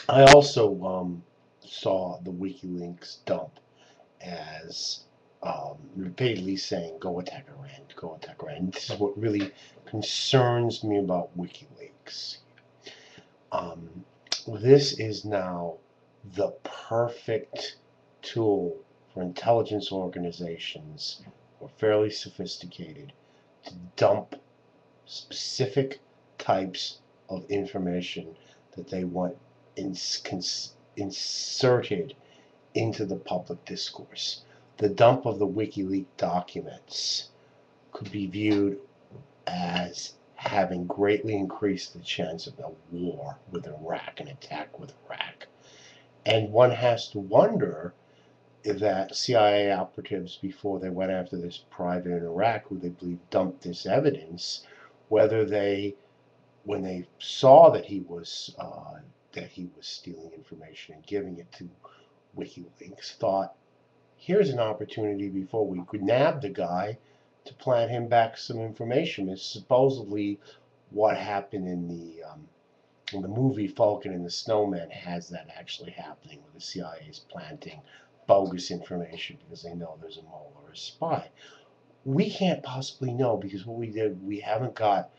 I also saw the WikiLeaks dump as repeatedly saying, "Go attack Iran, go attack Iran." This is what really concerns me about WikiLeaks. Um, this is now the perfect tool for intelligence organizations who are fairly sophisticated to dump specific types of information that they want inserted into the public discourse. The dump of the WikiLeaks documents could be viewed as having greatly increased the chance of a war with Iraq, an attack with Iraq. And one has to wonder if that CIA operatives, before they went after this private in Iraq, who they believe dumped this evidence, whether they, when they saw that he was stealing information and giving it to WikiLeaks, thought, here's an opportunity before we could nab the guy to plant him back some information. It's supposedly what happened in the movie Falcon and the Snowman has that actually happening, where the CIA is planting bogus information because they know there's a mole or a spy. We can't possibly know because what we did, we haven't got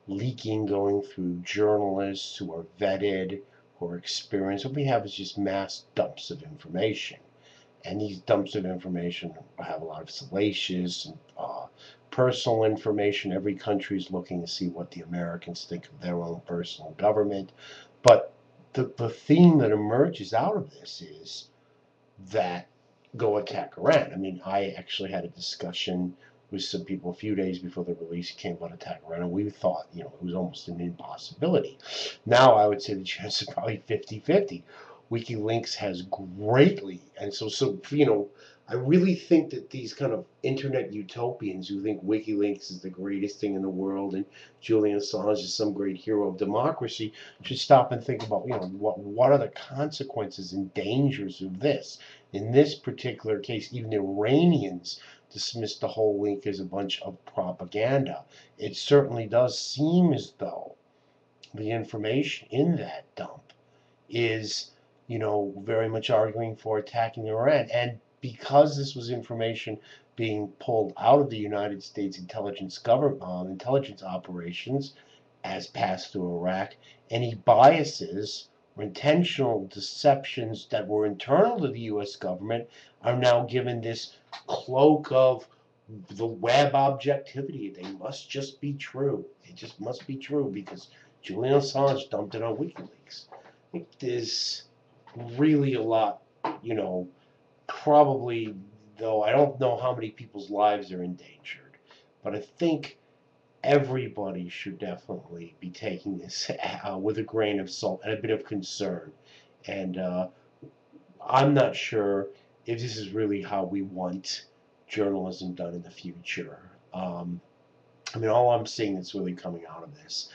leaking going through journalists who are vetted, who are experienced. What we have is just mass dumps of information. And these dumps of information have a lot of salacious and personal information. Every country is looking to see what the Americans think of their own personal government. But the theme that emerges out of this is that go attack Iran. I mean, I actually had a discussion with some people a few days before the release came about attack Iran, and we thought, it was almost an impossibility. Now I would say the chance is probably 50-50. WikiLeaks has greatly, and I really think that these kind of internet utopians who think WikiLeaks is the greatest thing in the world and Julian Assange is some great hero of democracy should stop and think about, what are the consequences and dangers of this. In this particular case, even the Iranians dismissed the whole link as a bunch of propaganda. It certainly does seem as though the information in that dump is, very much arguing for attacking Iran. And because this was information being pulled out of the United States intelligence operations as passed through Iraq, any biases or intentional deceptions that were internal to the U.S. government are now given this cloak of the web objectivity. They must just be true. It just must be true because Julian Assange dumped it on WikiLeaks. I think there's really a lot, probably, though I don't know how many people's lives are endangered, but I think everybody should definitely be taking this with a grain of salt and a bit of concern. And I'm not sure if this is really how we want journalism done in the future. I mean, all I'm seeing that's really coming out of this,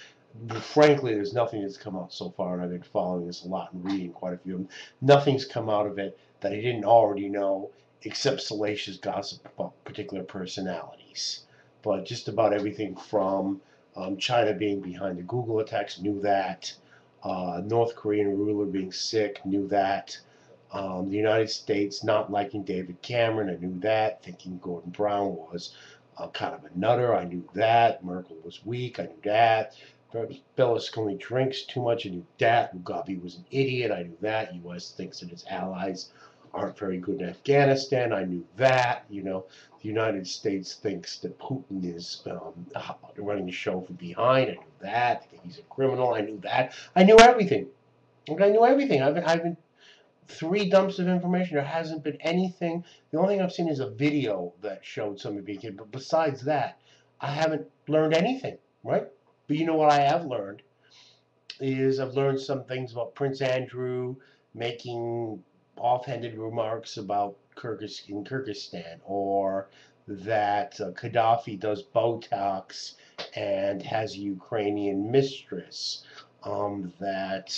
frankly, there's nothing that's come out so far, and I've been following this a lot and reading quite a few of them. Nothing's come out of it that I didn't already know, except salacious gossip about particular personalities. But just about everything from China being behind the Google attacks, knew that. North Korean ruler being sick, knew that. The United States not liking David Cameron, I knew that. Thinking Gordon Brown was kind of a nutter, I knew that. Merkel was weak, I knew that. Berlusconi drinks too much, I knew that. Mugabe was an idiot, I knew that. U.S. thinks that its allies aren't very good in Afghanistan, I knew that. The United States thinks that Putin is running the show from behind, I knew that. They think he's a criminal, I knew that. I knew everything. Okay, I knew everything. I've been three dumps of information. There hasn't been anything. The only thing I've seen is a video that showed somebody being killed. But besides that, I haven't learned anything, right? But you know what I have learned is I've learned some things about Prince Andrew making offhanded remarks about Kyrgyzstan, or that Gaddafi does Botox and has a Ukrainian mistress, that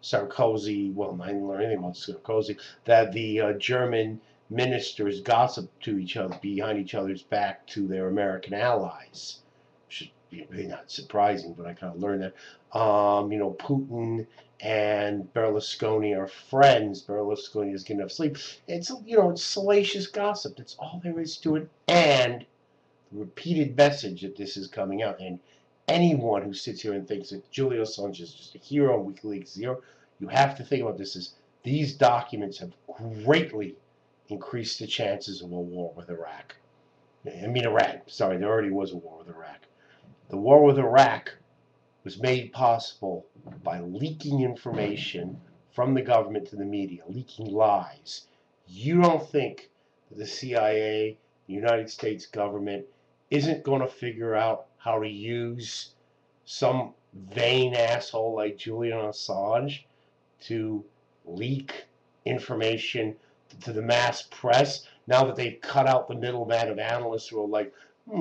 Sarkozy, well, I didn't learn anything about Sarkozy, that the German ministers gossip to each other behind each other's back to their American allies. really not surprising, but I kind of learned that. Putin and Berlusconi are friends. Berlusconi is getting enough sleep. It's it's salacious gossip. That's all there is to it. And the repeated message that this is coming out. And anyone who sits here and thinks that Julian Assange is just a hero and WikiLeaks is a hero, you have to think about this as these documents have greatly increased the chances of a war with Iraq. I mean Iran. Sorry, there already was a war with Iraq. The war with Iraq was made possible by leaking information from the government to the media, leaking lies. You don't think that the CIA, the United States government, isn't going to figure out how to use some vain asshole like Julian Assange to leak information to the mass press now that they've cut out the middleman of analysts who are like,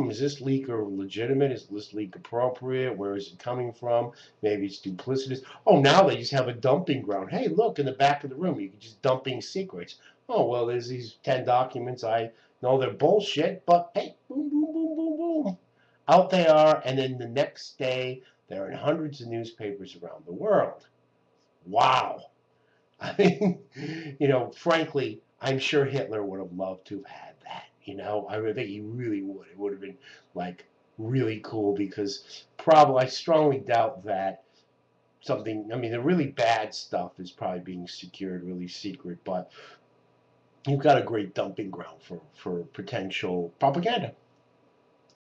is this leaker legitimate? Is this leak appropriate? Where is it coming from? Maybe it's duplicitous. Oh, now they just have a dumping ground. Hey, look, in the back of the room, you can just dumping secrets. Oh, well, there's these 10 documents. I know they're bullshit, but hey, boom, boom, boom, boom, boom. Out they are, and then the next day, they're in hundreds of newspapers around the world. Wow. I mean, frankly, I'm sure Hitler would have loved to have had that. I think he really would. It would have been like really cool because I strongly doubt that the really bad stuff is probably being secured really secret, but you've got a great dumping ground for potential propaganda.